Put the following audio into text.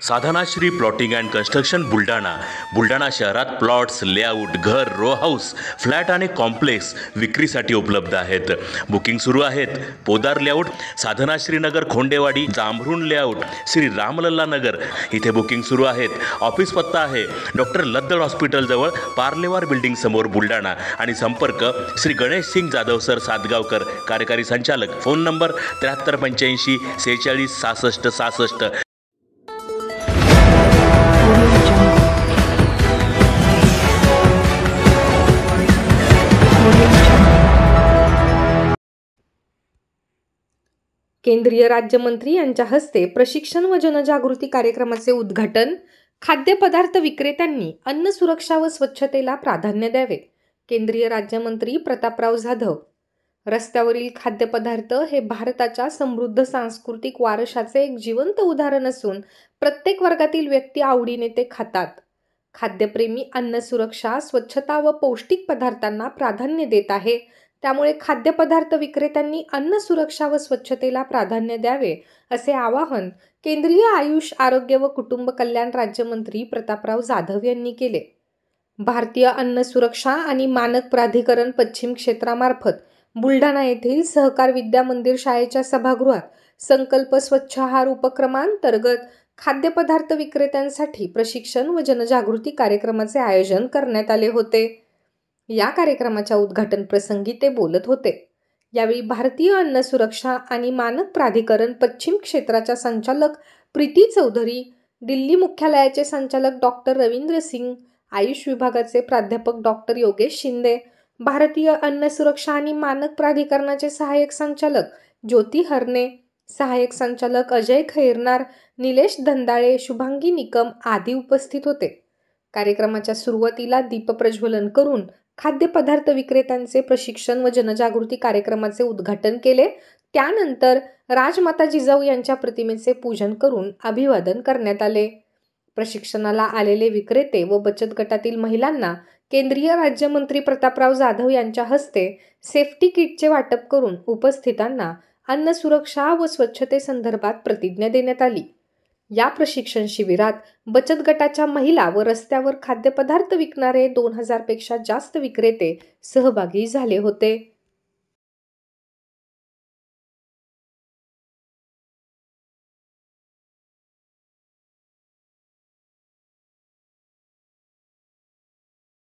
Sadhanashri plotting and construction Buldhana शहरात plots, layout, घर, row house, flat आणि कॉम्प्लेक्स विक्रीसाठी उपलब्ध आहेत. बुकिंग सुरू आहेत. पोदार लेआउट, साधनाश्री नगर, खोंडेवाडी, जांभरुण लेआउट, श्री रामलल्ला नगर इथे बुकिंग सुरू आहेत. ऑफिस पत्ता आहे डॉक्टर लद्दड हॉस्पिटल जवळ, पार्लेवार बिल्डिंग समोर, बुलढाणा. आणि संपर्क श्री गणेश सिंग जाधव सर सातगावकर, कार्यकारी संचालक. Phone number 7385 46 66 66. केंद्रीय राज्यमंत्री यांच्या हस्ते प्रशिक्षण व जनजागृती कार्यक्रमाचे उद्घाटन. खाद्यपदार्थ विक्रेत्यांनी अन्न सुरक्षा व स्वच्छतेला प्राधान्य द्यावे. केंद्रीय राज्यमंत्री प्रतापराव जाधव. रस्त्यावरील खाद्यपदार्थ हे भारताच्या समृद्ध सांस्कृतिक वारशाचे एक जिवंत उदाहरण असून प्रत्येक वर्गातील व्यक्ती आवडीने ते खातात. खाद्यप्रेमी अन्न सुरक्षा, स्वच्छता व पौष्टिक पदार्थांना प्राधान्य देत आहे. त्यामुळे खाद्यपदार्थ विक्रेत्यांनी अन्न सुरक्षा व स्वच्छतेला प्राधान्य द्यावे असे आवाहन केंद्रीय आयुष, आरोग्य व कुटुंब कल्याण राज्यमंत्री प्रतापराव जाधव यांनी केले. भारतीय अन्न सुरक्षा आणि मानक प्राधिकरण पश्चिम क्षेत्रामार्फत बुलढाणा येथील सहकार विद्या मंदिर शाळेच्या सभागृहात संकल्प स्वच्छ आहार उपक्रमांतर्गत खाद्यपदार्थ विक्रेत्यांसाठी प्रशिक्षण व जनजागृती कार्यक्रमाचे आयोजन करण्यात आले होते. या कार्यक्रमाच्या उद्घाटन प्रसंगी ते बोलत होते. यावेळी भारतीय अन्न सुरक्षा आणि मानक प्राधिकरण पश्चिम क्षेत्राच्या संचालक प्रीती चौधरी, दिल्ली मुख्यालयाचे संचालक डॉक्टर रवींद्र सिंग, आयुष विभागाचे प्राध्यापक डॉक्टर योगेश शिंदे, भारतीय अन्न सुरक्षा आणि मानक प्राधिकरणाचे सहाय्यक संचालक ज्योती हरणे, सहाय्यक संचालक अजय खैरनार, निलेश धंदाळे, शुभांगी निकम आदी उपस्थित होते. कार्यक्रमाच्या सुरुवातीला दीपप्रज्वलन करून खाद्यपदार्थ विक्रेत्यांचे प्रशिक्षण व जनजागृती कार्यक्रमाचे उद्घाटन केले. त्यानंतर राजमाता जिजाऊ यांच्या प्रतिमेचे पूजन करून अभिवादन करण्यात आले. प्रशिक्षणाला आलेले विक्रेते व बचत गटातील महिलांना केंद्रीय राज्यमंत्री प्रतापराव जाधव यांच्या हस्ते सेफ्टी किटचे वाटप करून उपस्थितांना अन्न सुरक्षा व स्वच्छतेसंदर्भात प्रतिज्ञा देण्यात आली. या प्रशिक्षण शिबिरात बचत गटाच्या महिला व रस्त्यावर खाद्यपदार्थ विकणारे 2000 पेक्षा जास्त विक्रेते सहभागी झाले होते.